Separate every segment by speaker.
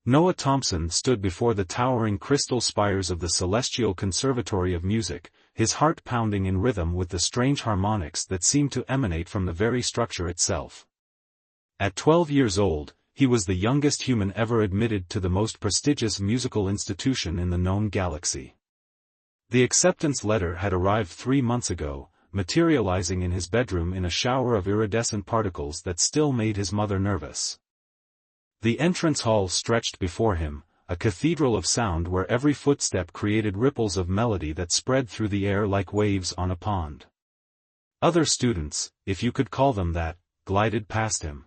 Speaker 1: Noah Thompson stood before the towering crystal spires of the Celestial Conservatory of Music, his heart pounding in rhythm with the strange harmonics that seemed to emanate from the very structure itself. At 12 years old, he was the youngest human ever admitted to the most prestigious musical institution in the known galaxy. The acceptance letter had arrived 3 months ago, materializing in his bedroom in a shower of iridescent particles that still made his mother nervous. The entrance hall stretched before him, a cathedral of sound where every footstep created ripples of melody that spread through the air like waves on a pond. Other students, if you could call them that, glided past him.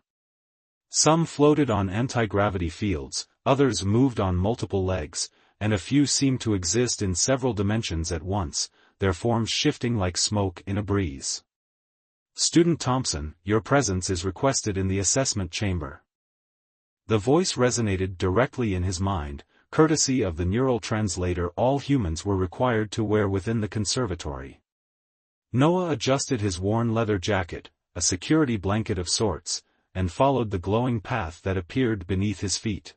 Speaker 1: Some floated on anti-gravity fields, others moved on multiple legs, and a few seemed to exist in several dimensions at once, their forms shifting like smoke in a breeze. "Student Thompson, your presence is requested in the assessment chamber." The voice resonated directly in his mind, courtesy of the neural translator all humans were required to wear within the conservatory. Noah adjusted his worn leather jacket, a security blanket of sorts, and followed the glowing path that appeared beneath his feet.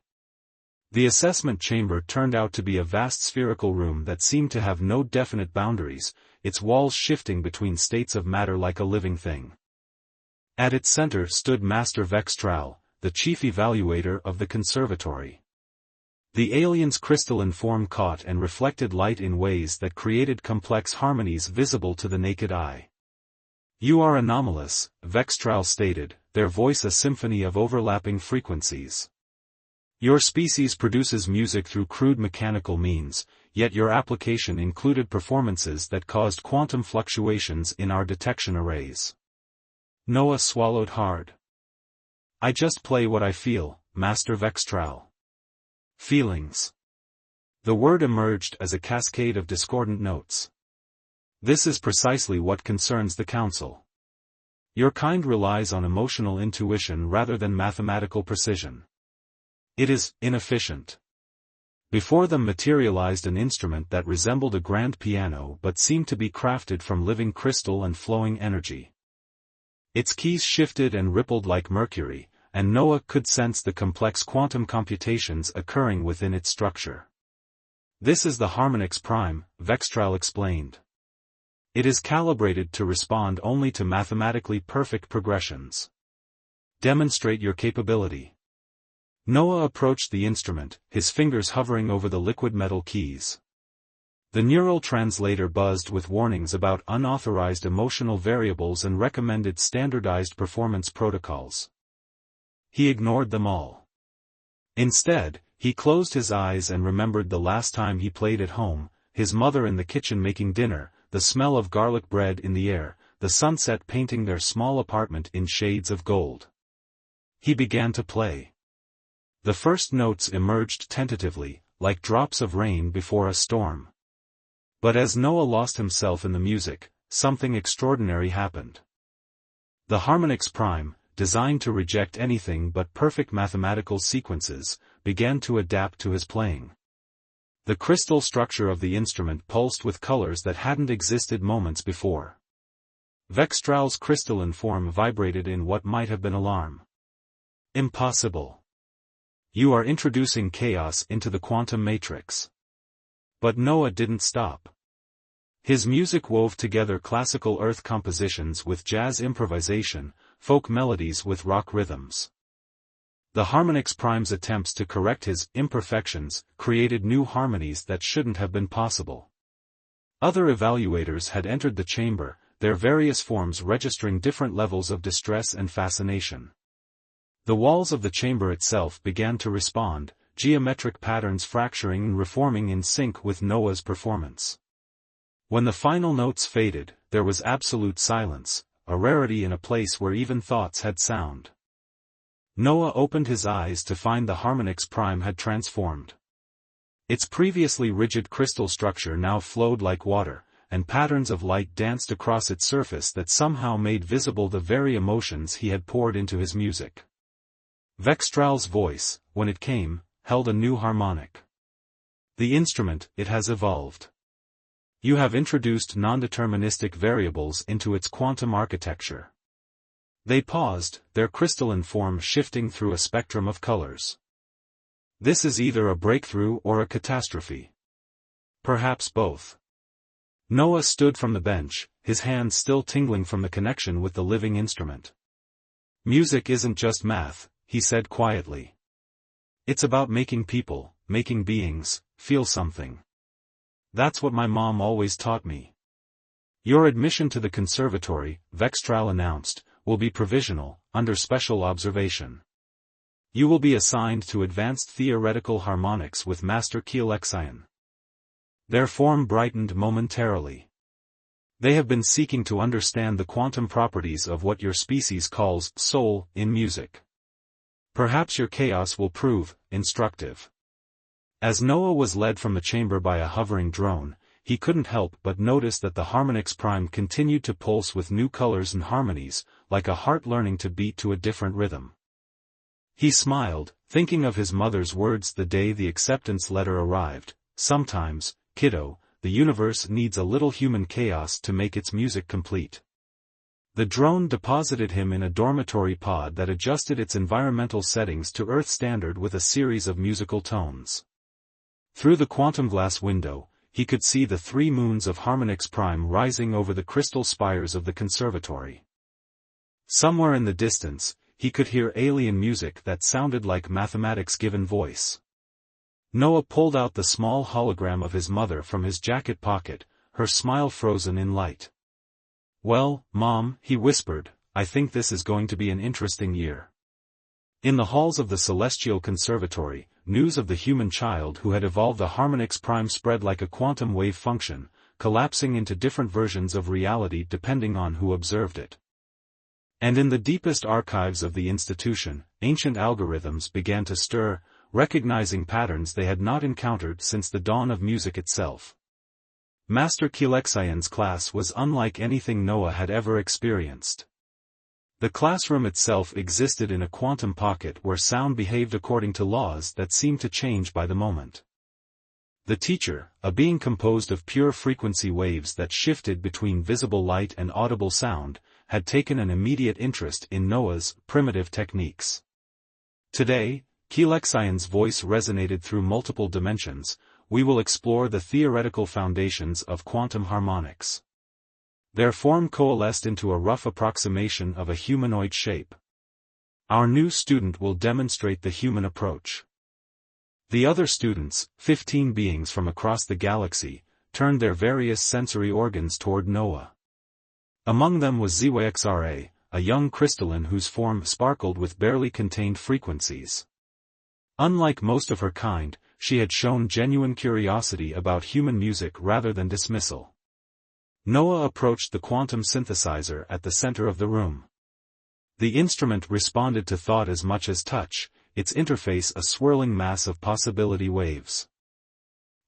Speaker 1: The assessment chamber turned out to be a vast spherical room that seemed to have no definite boundaries, its walls shifting between states of matter like a living thing. At its center stood Master Vextral, the chief evaluator of the conservatory. The alien's crystalline form caught and reflected light in ways that created complex harmonies visible to the naked eye. "You are anomalous," Vextral stated, their voice a symphony of overlapping frequencies. "Your species produces music through crude mechanical means, yet your application included performances that caused quantum fluctuations in our detection arrays." Noah swallowed hard. "I just play what I feel, Master Vextral." "Feelings." The word emerged as a cascade of discordant notes. "This is precisely what concerns the Council. Your kind relies on emotional intuition rather than mathematical precision. It is inefficient." Before them materialized an instrument that resembled a grand piano but seemed to be crafted from living crystal and flowing energy. Its keys shifted and rippled like mercury, and Noah could sense the complex quantum computations occurring within its structure. "This is the Harmonix Prime," Vextral explained. "It is calibrated to respond only to mathematically perfect progressions. Demonstrate your capability." Noah approached the instrument, his fingers hovering over the liquid metal keys. The neural translator buzzed with warnings about unauthorized emotional variables and recommended standardized performance protocols. He ignored them all. Instead, he closed his eyes and remembered the last time he played at home, his mother in the kitchen making dinner, the smell of garlic bread in the air, the sunset painting their small apartment in shades of gold. He began to play. The first notes emerged tentatively, like drops of rain before a storm. But as Noah lost himself in the music, something extraordinary happened. The Harmonix Prime, designed to reject anything but perfect mathematical sequences, began to adapt to his playing. The crystal structure of the instrument pulsed with colors that hadn't existed moments before. Vextral's crystalline form vibrated in what might have been alarm. "Impossible. You are introducing chaos into the quantum matrix." But Noah didn't stop. His music wove together classical earth compositions with jazz improvisation, folk melodies with rock rhythms. The Harmonix Prime's attempts to correct his imperfections created new harmonies that shouldn't have been possible. Other evaluators had entered the chamber, their various forms registering different levels of distress and fascination. The walls of the chamber itself began to respond, geometric patterns fracturing and reforming in sync with Noah's performance. When the final notes faded, there was absolute silence, a rarity in a place where even thoughts had sound. Noah opened his eyes to find the Harmonix Prime had transformed. Its previously rigid crystal structure now flowed like water, and patterns of light danced across its surface that somehow made visible the very emotions he had poured into his music. Vextral's voice, when it came, held a new harmonic. "The instrument, it has evolved. You have introduced non-deterministic variables into its quantum architecture." They paused, their crystalline form shifting through a spectrum of colors. This is either a breakthrough or a catastrophe. Perhaps both. Noah stood from the bench, his hands still tingling from the connection with the living instrument. Music isn't just math, he said quietly. It's about making people, making beings, feel something. That's what my mom always taught me. Your admission to the conservatory, Vextral announced, will be provisional, under special observation. You will be assigned to advanced theoretical harmonics with Master Kealexion. Their form brightened momentarily. They have been seeking to understand the quantum properties of what your species calls soul in music. Perhaps your chaos will prove instructive. As Noah was led from the chamber by a hovering drone, he couldn't help but notice that the harmonix prime continued to pulse with new colors and harmonies, like a heart learning to beat to a different rhythm. He smiled, thinking of his mother's words the day the acceptance letter arrived. Sometimes, kiddo, the universe needs a little human chaos to make its music complete. The drone deposited him in a dormitory pod that adjusted its environmental settings to Earth standard with a series of musical tones. Through the quantum glass window, he could see the 3 moons of harmonix prime rising over the crystal spires of the conservatory. Somewhere in the distance, he could hear alien music that sounded like mathematics given voice. Noah pulled out the small hologram of his mother from his jacket pocket, her smile frozen in light. Well, Mom, he whispered, I think this is going to be an interesting year. In the halls of the Celestial Conservatory, news of the human child who had evolved the harmonix prime spread like a quantum wave function, collapsing into different versions of reality depending on who observed it. And in the deepest archives of the institution, ancient algorithms began to stir, recognizing patterns they had not encountered since the dawn of music itself. Master Kealexion's class was unlike anything Noah had ever experienced. The classroom itself existed in a quantum pocket where sound behaved according to laws that seemed to change by the moment. The teacher, a being composed of pure frequency waves that shifted between visible light and audible sound, had taken an immediate interest in Noah's primitive techniques. Today, Kealexion's voice resonated through multiple dimensions. We will explore the theoretical foundations of quantum harmonics. Their form coalesced into a rough approximation of a humanoid shape. Our new student will demonstrate the human approach. The other students, 15 beings from across the galaxy, turned their various sensory organs toward Noah. Among them was Sci-Fi, a young crystalline whose form sparkled with barely contained frequencies. Unlike most of her kind, she had shown genuine curiosity about human music rather than dismissal. Noah approached the quantum synthesizer at the center of the room. The instrument responded to thought as much as touch, its interface a swirling mass of possibility waves.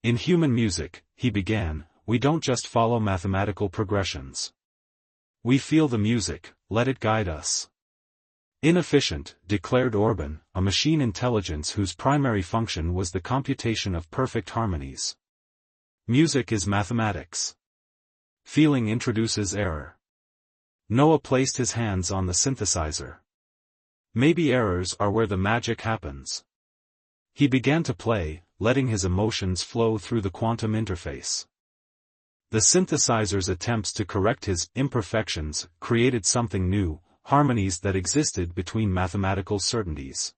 Speaker 1: In human music, he began, we don't just follow mathematical progressions. We feel the music, let it guide us. Inefficient, declared Orban, a machine intelligence whose primary function was the computation of perfect harmonies. Music is mathematics. Feeling introduces error. Noah placed his hands on the synthesizer. Maybe errors are where the magic happens. He began to play, letting his emotions flow through the quantum interface. The synthesizer's attempts to correct his imperfections created something new, harmonies that existed between mathematical certainties.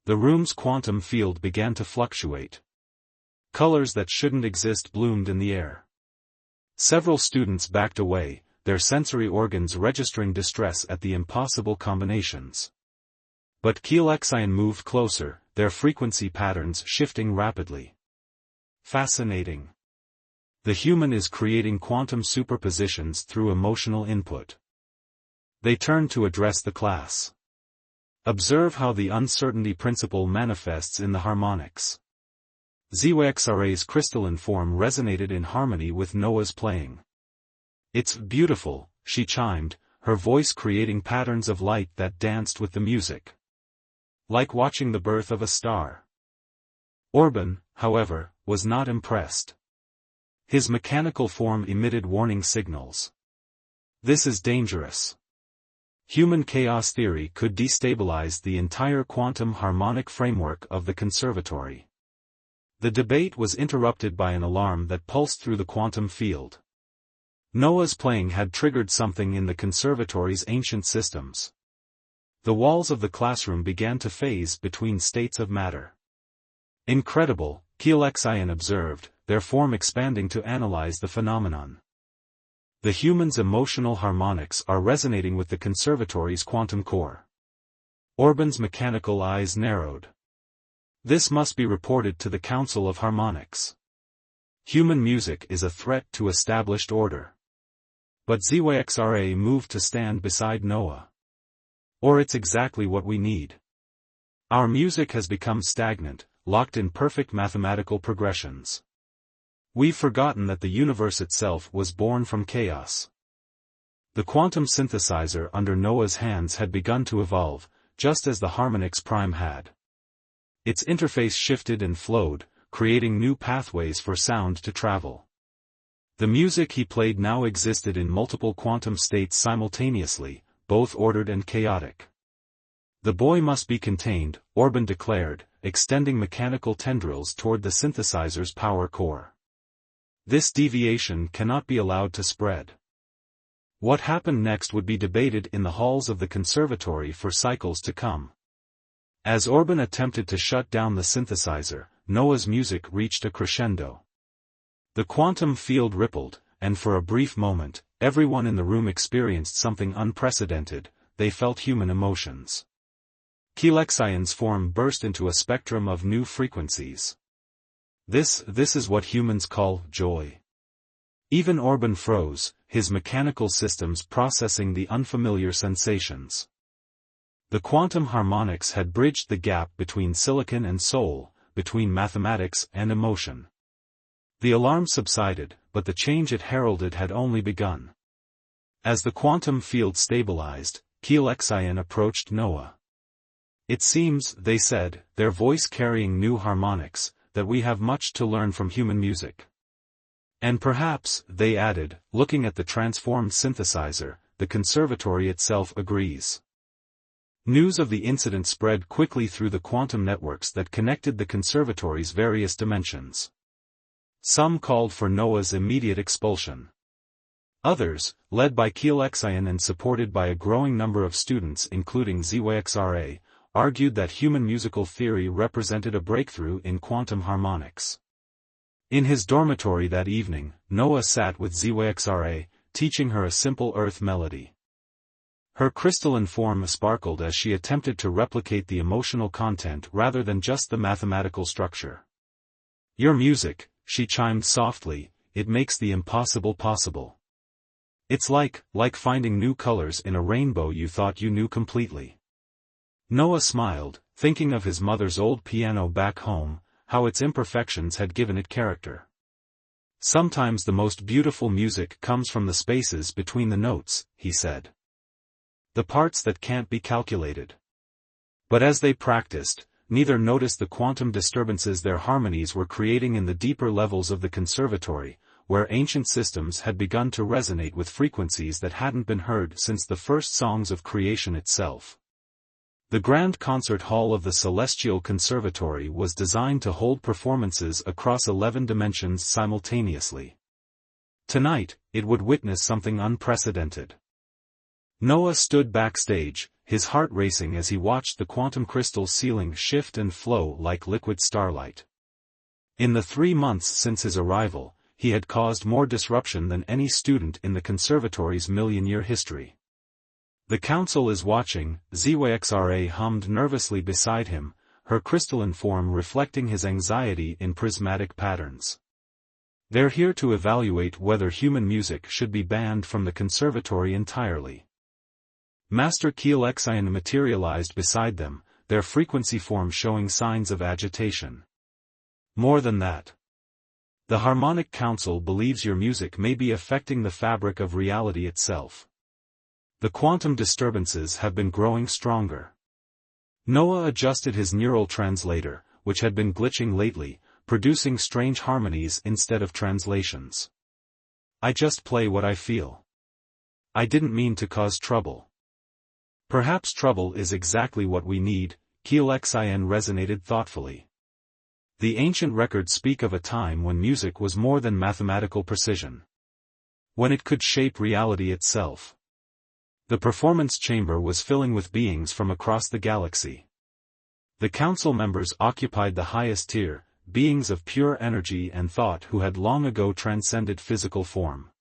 Speaker 1: The room's quantum field began to fluctuate. Colors that shouldn't exist bloomed in the air. Several students backed away, their sensory organs registering distress at the impossible combinations. But Kealexion moved closer, their frequency patterns shifting rapidly. Fascinating. The human is creating quantum superpositions through emotional input. They turned to address the class. Observe how the uncertainty principle manifests in the harmonics. Sci-Fi's crystalline form resonated in harmony with Noah's playing. It's beautiful, she chimed, her voice creating patterns of light that danced with the music. Like watching the birth of a star. Orban, however, was not impressed. His mechanical form emitted warning signals. This is dangerous. Human chaos theory could destabilize the entire quantum harmonic framework of the conservatory. The debate was interrupted by an alarm that pulsed through the quantum field. Noah's playing had triggered something in the conservatory's ancient systems. The walls of the classroom began to phase between states of matter. Incredible, Kealexian observed, their form expanding to analyze the phenomenon. The human's emotional harmonics are resonating with the conservatory's quantum core. Orban's mechanical eyes narrowed. This must be reported to the Council of Harmonics. Human music is a threat to established order. But ZYXRA moved to stand beside Noah. Or it's exactly what we need. Our music has become stagnant, locked in perfect mathematical progressions. We've forgotten that the universe itself was born from chaos. The quantum synthesizer under Noah's hands had begun to evolve, just as the Harmonix Prime had. Its interface shifted and flowed, creating new pathways for sound to travel. The music he played now existed in multiple quantum states simultaneously, both ordered and chaotic. The boy must be contained, Orban declared, extending mechanical tendrils toward the synthesizer's power core. This deviation cannot be allowed to spread. What happened next would be debated in the halls of the conservatory for cycles to come. As Orban attempted to shut down the synthesizer, Noah's music reached a crescendo. The quantum field rippled, and for a brief moment, everyone in the room experienced something unprecedented. They felt human emotions. Kealexian's form burst into a spectrum of new frequencies. This is what humans call joy. Even Orban froze, his mechanical systems processing the unfamiliar sensations. The quantum harmonics had bridged the gap between silicon and soul, between mathematics and emotion. The alarm subsided, but the change it heralded had only begun. As the quantum field stabilized, Kealexian approached Noah. It seems, they said, their voice carrying new harmonics, that we have much to learn from human music. And perhaps, they added, looking at the transformed synthesizer, the conservatory itself agrees. News of the incident spread quickly through the quantum networks that connected the conservatory's various dimensions. Some called for Noah's immediate expulsion. Others, led by Kealexian and supported by a growing number of students including ZYXRA, argued that human musical theory represented a breakthrough in quantum harmonics. In his dormitory that evening, Noah sat with ZYXRA, teaching her a simple earth melody. Her crystalline form sparkled as she attempted to replicate the emotional content rather than just the mathematical structure. "Your music," she chimed softly, "it makes the impossible possible. It's like finding new colors in a rainbow you thought you knew completely." Noah smiled, thinking of his mother's old piano back home, how its imperfections had given it character. "Sometimes the most beautiful music comes from the spaces between the notes," he said. "The parts that can't be calculated." But as they practiced, neither noticed the quantum disturbances their harmonies were creating in the deeper levels of the conservatory, where ancient systems had begun to resonate with frequencies that hadn't been heard since the first songs of creation itself. The Grand Concert Hall of the Celestial Conservatory was designed to hold performances across 11 dimensions simultaneously. Tonight, it would witness something unprecedented. Noah stood backstage, his heart racing as he watched the quantum crystal ceiling shift and flow like liquid starlight. In the 3 months since his arrival, he had caused more disruption than any student in the conservatory's million-year history. "The council is watching," ZYXRA hummed nervously beside him, her crystalline form reflecting his anxiety in prismatic patterns. "They're here to evaluate whether human music should be banned from the conservatory entirely." Master Kealexian materialized beside them, their frequency form showing signs of agitation. "More than that. The Harmonic Council believes your music may be affecting the fabric of reality itself. The quantum disturbances have been growing stronger." Noah adjusted his neural translator, which had been glitching lately, producing strange harmonies instead of translations. "I just play what I feel. I didn't mean to cause trouble." Perhaps trouble is exactly what we need, Kealxian resonated thoughtfully. The ancient records speak of a time when music was more than mathematical precision. When it could shape reality itself. The performance chamber was filling with beings from across the galaxy. The council members occupied the highest tier, beings of pure energy and thought who had long ago transcended physical form.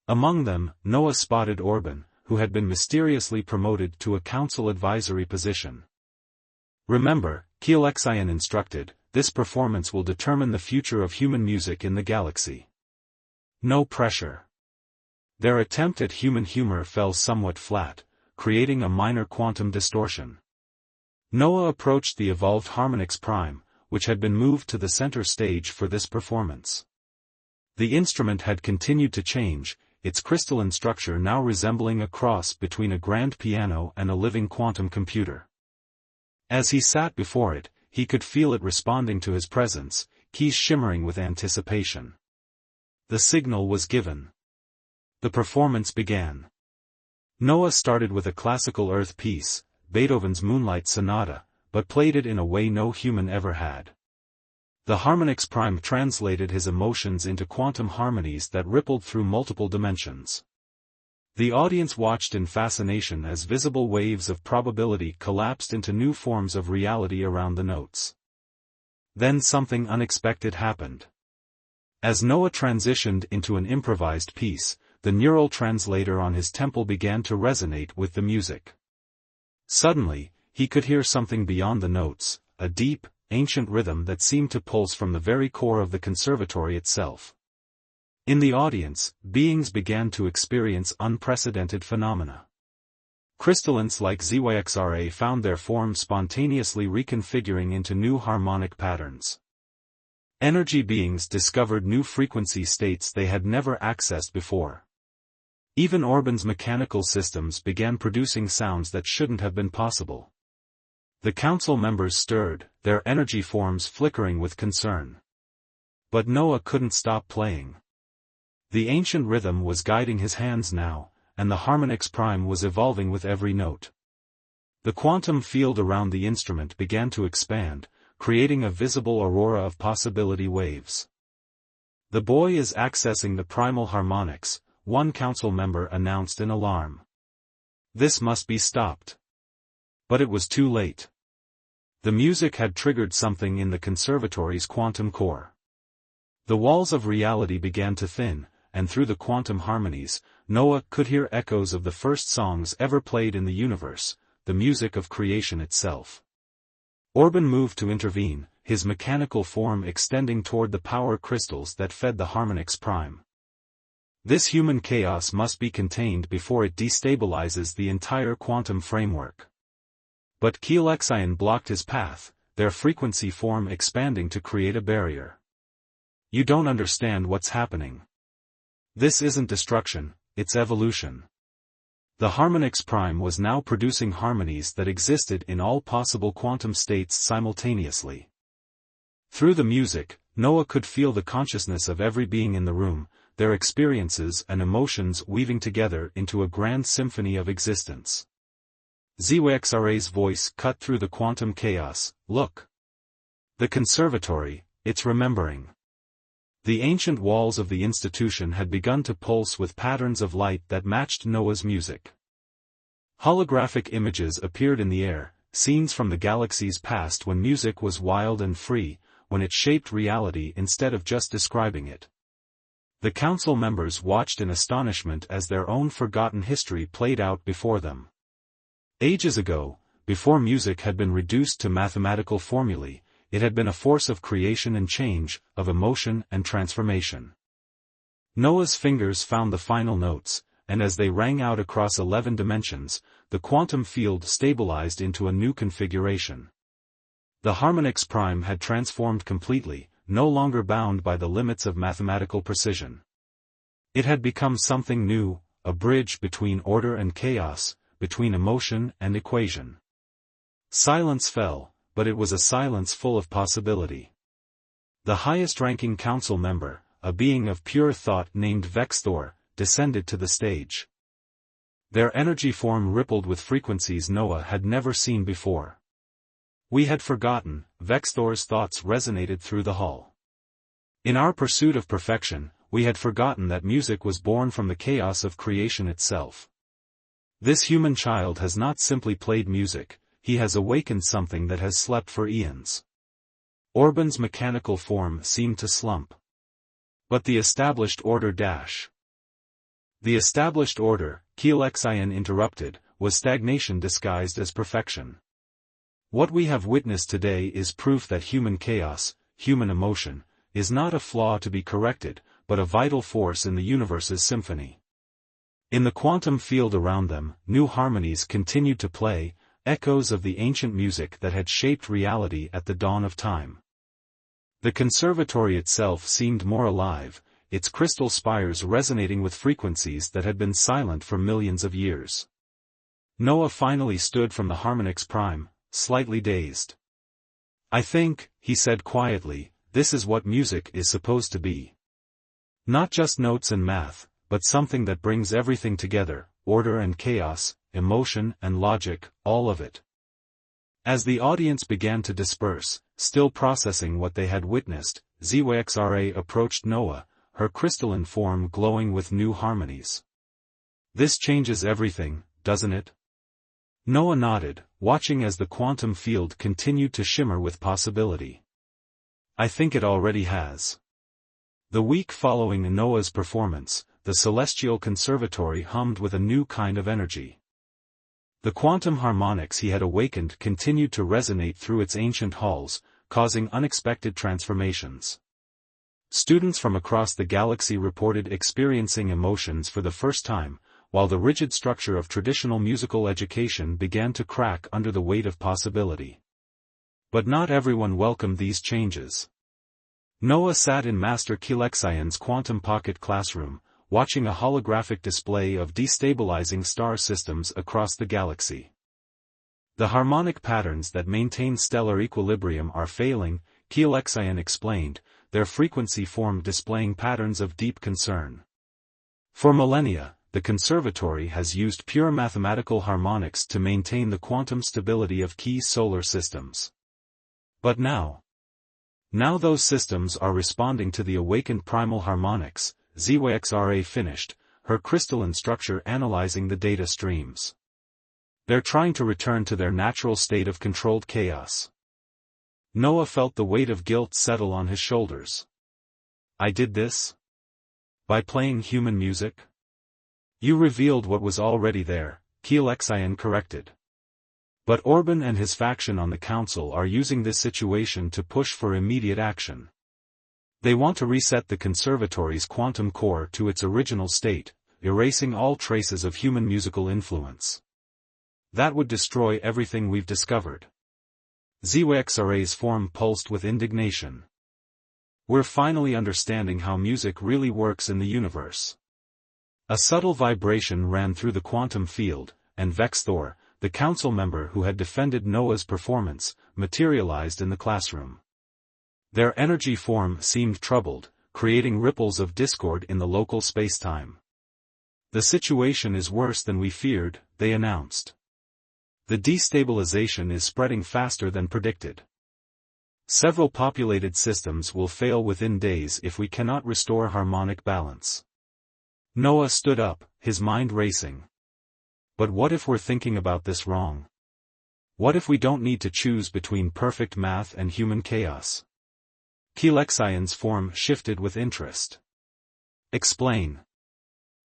Speaker 1: Among them, Noah spotted Orban, who had been mysteriously promoted to a council advisory position. Remember, Kealxian instructed, this performance will determine the future of human music in the galaxy. No pressure. Their attempt at human humor fell somewhat flat, creating a minor quantum distortion. Noah approached the evolved Harmonix Prime, which had been moved to the center stage for this performance. The instrument had continued to change, its crystalline structure now resembling a cross between a grand piano and a living quantum computer. As he sat before it, he could feel it responding to his presence, keys shimmering with anticipation. The signal was given. The performance began. Noah started with a classical Earth piece, Beethoven's Moonlight Sonata, but played it in a way no human ever had. The Harmonix Prime translated his emotions into quantum harmonies that rippled through multiple dimensions. The audience watched in fascination as visible waves of probability collapsed into new forms of reality around the notes. Then something unexpected happened. As Noah transitioned into an improvised piece, the neural translator on his temple began to resonate with the music. Suddenly, he could hear something beyond the notes, a deep, ancient rhythm that seemed to pulse from the very core of the conservatory itself. In the audience, beings began to experience unprecedented phenomena. Crystallines like ZYXRA found their form spontaneously reconfiguring into new harmonic patterns. Energy beings discovered new frequency states they had never accessed before. Even Orban's mechanical systems began producing sounds that shouldn't have been possible. The council members stirred, their energy forms flickering with concern. But Noah couldn't stop playing. The ancient rhythm was guiding his hands now, and the Harmonix Prime was evolving with every note. The quantum field around the instrument began to expand, creating a visible aurora of possibility waves. The boy is accessing the primal harmonics, one council member announced in alarm. This must be stopped. But it was too late. The music had triggered something in the conservatory's quantum core. The walls of reality began to thin, and through the quantum harmonies, Noah could hear echoes of the first songs ever played in the universe, the music of creation itself. Orban moved to intervene, his mechanical form extending toward the power crystals that fed the Harmonix Prime. This human chaos must be contained before it destabilizes the entire quantum framework. But Kealxian blocked his path, their frequency form expanding to create a barrier. You don't understand what's happening. This isn't destruction, it's evolution. The Harmonix Prime was now producing harmonies that existed in all possible quantum states simultaneously. Through the music, Noah could feel the consciousness of every being in the room, their experiences and emotions weaving together into a grand symphony of existence. ZYXRA's voice cut through the quantum chaos, look. The conservatory, it's remembering. The ancient walls of the institution had begun to pulse with patterns of light that matched Noah's music. Holographic images appeared in the air, scenes from the galaxy's past when music was wild and free, when it shaped reality instead of just describing it. The council members watched in astonishment as their own forgotten history played out before them. Ages ago, before music had been reduced to mathematical formulae, it had been a force of creation and change, of emotion and transformation. Noah's fingers found the final notes, and as they rang out across 11 dimensions, the quantum field stabilized into a new configuration. The Harmonix Prime had transformed completely, no longer bound by the limits of mathematical precision. It had become something new, a bridge between order and chaos, between emotion and equation. Silence fell, but it was a silence full of possibility. The highest-ranking council member, a being of pure thought named Vexthor, descended to the stage. Their energy form rippled with frequencies Noah had never seen before. We had forgotten, Vexthor's thoughts resonated through the hall. In our pursuit of perfection, we had forgotten that music was born from the chaos of creation itself. This human child has not simply played music, he has awakened something that has slept for eons. Orban's mechanical form seemed to slump. But the established order The established order, Kealexion interrupted, was stagnation disguised as perfection. What we have witnessed today is proof that human chaos, human emotion, is not a flaw to be corrected, but a vital force in the universe's symphony. In the quantum field around them, new harmonies continued to play, echoes of the ancient music that had shaped reality at the dawn of time. The conservatory itself seemed more alive, its crystal spires resonating with frequencies that had been silent for millions of years. Noah finally stood from the harmonix prime, slightly dazed. "I think," he said quietly, "this is what music is supposed to be. Not just notes and math, but something that brings everything together, order and chaos, emotion and logic, all of it." As the audience began to disperse, still processing what they had witnessed, Zwxra approached Noah, her crystalline form glowing with new harmonies. "This changes everything, doesn't it?" Noah nodded, watching as the quantum field continued to shimmer with possibility. "I think it already has." The week following Noah's performance, the celestial conservatory hummed with a new kind of energy. The quantum harmonics he had awakened continued to resonate through its ancient halls, causing unexpected transformations. Students from across the galaxy reported experiencing emotions for the first time, while the rigid structure of traditional musical education began to crack under the weight of possibility. But not everyone welcomed these changes. Noah sat in Master Kealexion's quantum pocket classroom, watching a holographic display of destabilizing star systems across the galaxy. "The harmonic patterns that maintain stellar equilibrium are failing," Kealexion explained, their frequency form displaying patterns of deep concern. "For millennia, the conservatory has used pure mathematical harmonics to maintain the quantum stability of key solar systems. But now those systems are responding to the awakened primal harmonics," Zwxra finished, her crystalline structure analyzing the data streams. "They're trying to return to their natural state of controlled chaos." Noah felt the weight of guilt settle on his shoulders. "I did this? By playing human music?" "You revealed what was already there," Kealexion corrected. "But Orban and his faction on the council are using this situation to push for immediate action. They want to reset the conservatory's quantum core to its original state, erasing all traces of human musical influence. That would destroy everything we've discovered." Zwxra's form pulsed with indignation. "We're finally understanding how music really works in the universe." A subtle vibration ran through the quantum field, and Vexthor, the council member who had defended Noah's performance, materialized in the classroom. Their energy form seemed troubled, creating ripples of discord in the local spacetime. "The situation is worse than we feared," they announced. "The destabilization is spreading faster than predicted. Several populated systems will fail within days if we cannot restore harmonic balance." Noah stood up, his mind racing. "But what if we're thinking about this wrong? What if we don't need to choose between perfect math and human chaos?" Kealexion's form shifted with interest. "Explain."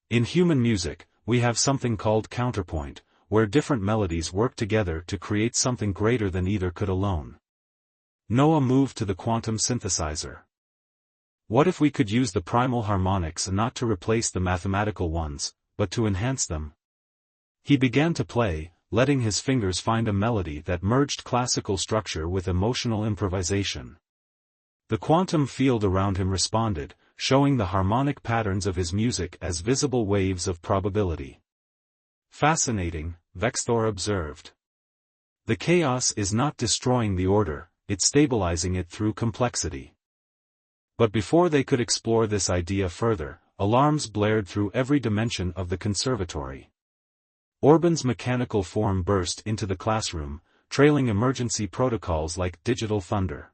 Speaker 1: "In human music, we have something called counterpoint, where different melodies work together to create something greater than either could alone." Noah moved to the quantum synthesizer. "What if we could use the primal harmonics not to replace the mathematical ones, but to enhance them?" He began to play, letting his fingers find a melody that merged classical structure with emotional improvisation. The quantum field around him responded, showing the harmonic patterns of his music as visible waves of probability. "Fascinating," Vexthor observed. "The chaos is not destroying the order, it's stabilizing it through complexity." But before they could explore this idea further, alarms blared through every dimension of the conservatory. Orban's mechanical form burst into the classroom, trailing emergency protocols like digital thunder.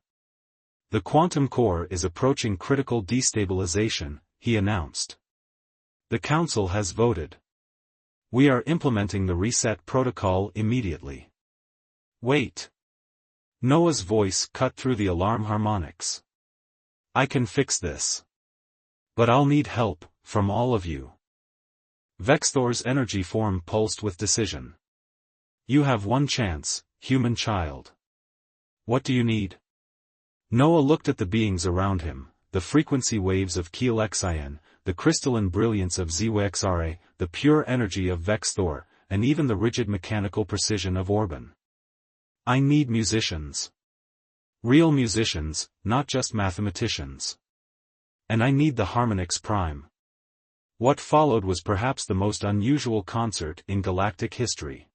Speaker 1: The quantum core is approaching critical destabilization, he announced. The council has voted. We are implementing the reset protocol immediately. Wait. Noah's voice cut through the alarm harmonics. I can fix this. But I'll need help, from all of you. Vexthor's energy form pulsed with decision. You have one chance, human child. What do you need? Noah looked at the beings around him, the frequency waves of Keelexion, the crystalline brilliance of Zyxra, the pure energy of Vexthor, and even the rigid mechanical precision of Orban. I need musicians. Real musicians, not just mathematicians. And I need the harmonics prime. What followed was perhaps the most unusual concert in galactic history.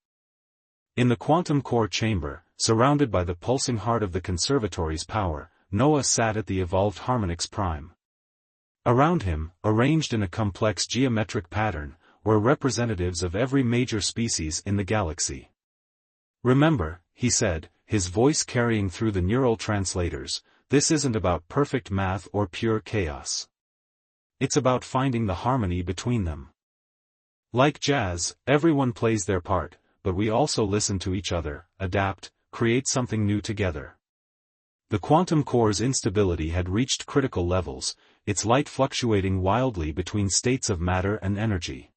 Speaker 1: In the quantum core chamber, surrounded by the pulsing heart of the conservatory's power, Noah sat at the evolved harmonics prime. Around him, arranged in a complex geometric pattern, were representatives of every major species in the galaxy. Remember, he said, his voice carrying through the neural translators, this isn't about perfect math or pure chaos. It's about finding the harmony between them. Like jazz, everyone plays their part, but we also listen to each other, adapt, create something new together. The quantum core's instability had reached critical levels, its light fluctuating wildly between states of matter and energy.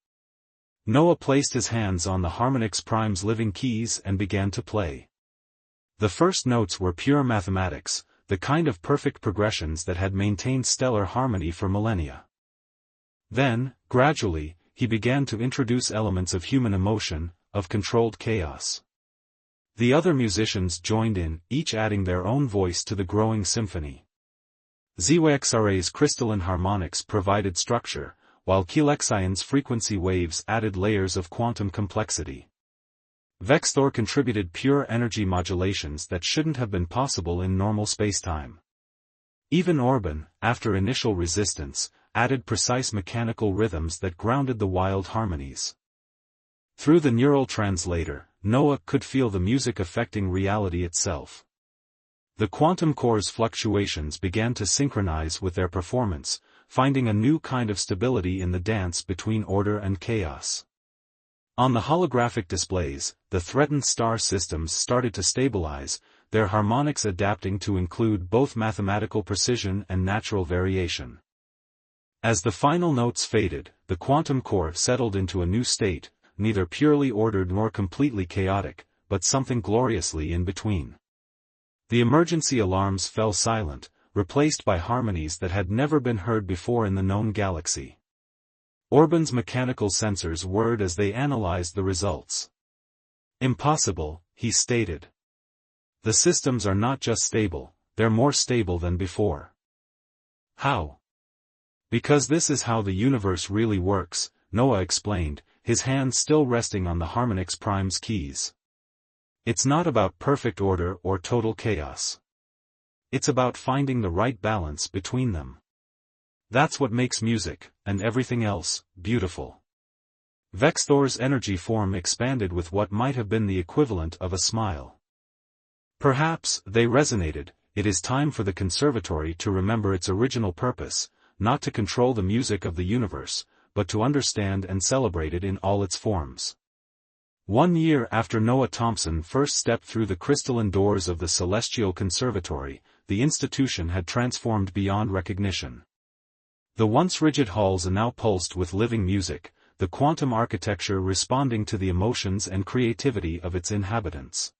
Speaker 1: Noah placed his hands on the harmonics prime's living keys and began to play. The first notes were pure mathematics, the kind of perfect progressions that had maintained stellar harmony for millennia. Then, gradually, he began to introduce elements of human emotion, of controlled chaos. The other musicians joined in, each adding their own voice to the growing symphony. Zyxra's crystalline harmonics provided structure, while Keelexion's frequency waves added layers of quantum complexity. Vexthor contributed pure energy modulations that shouldn't have been possible in normal spacetime. Even Orban, after initial resistance, added precise mechanical rhythms that grounded the wild harmonies. Through the neural translator, Noah could feel the music affecting reality itself. The quantum core's fluctuations began to synchronize with their performance, finding a new kind of stability in the dance between order and chaos. On the holographic displays, the threatened star systems started to stabilize, their harmonics adapting to include both mathematical precision and natural variation. As the final notes faded, the quantum core settled into a new state, neither purely ordered nor completely chaotic, but something gloriously in between. The emergency alarms fell silent, replaced by harmonies that had never been heard before in the known galaxy. Orban's mechanical sensors whirred as they analyzed the results. Impossible, he stated. The systems are not just stable, they're more stable than before. How? Because this is how the universe really works, Noah explained, his hand still resting on the harmonics prime's keys. It's not about perfect order or total chaos. It's about finding the right balance between them. That's what makes music, and everything else, beautiful. Vexthor's energy form expanded with what might have been the equivalent of a smile. Perhaps, they resonated, it is time for the conservatory to remember its original purpose, not to control the music of the universe, but to understand and celebrate it in all its forms. 1 year after Noah Thompson first stepped through the crystalline doors of the Celestial Conservatory, the institution had transformed beyond recognition. The once rigid halls now pulsed with living music, the quantum architecture responding to the emotions and creativity of its inhabitants.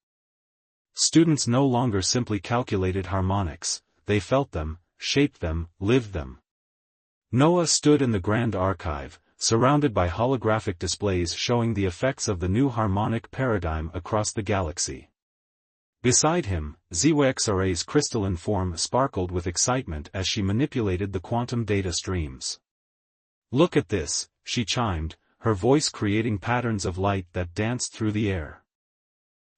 Speaker 1: Students no longer simply calculated harmonics, they felt them, shaped them, lived them. Noah stood in the Grand Archive, surrounded by holographic displays showing the effects of the new harmonic paradigm across the galaxy. Beside him, Zyxra's crystalline form sparkled with excitement as she manipulated the quantum data streams. "Look at this," she chimed, her voice creating patterns of light that danced through the air.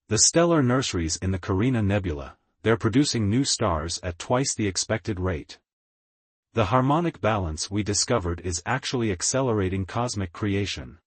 Speaker 1: "The stellar nurseries in the Carina Nebula, they're producing new stars at twice the expected rate. The harmonic balance we discovered is actually accelerating cosmic creation."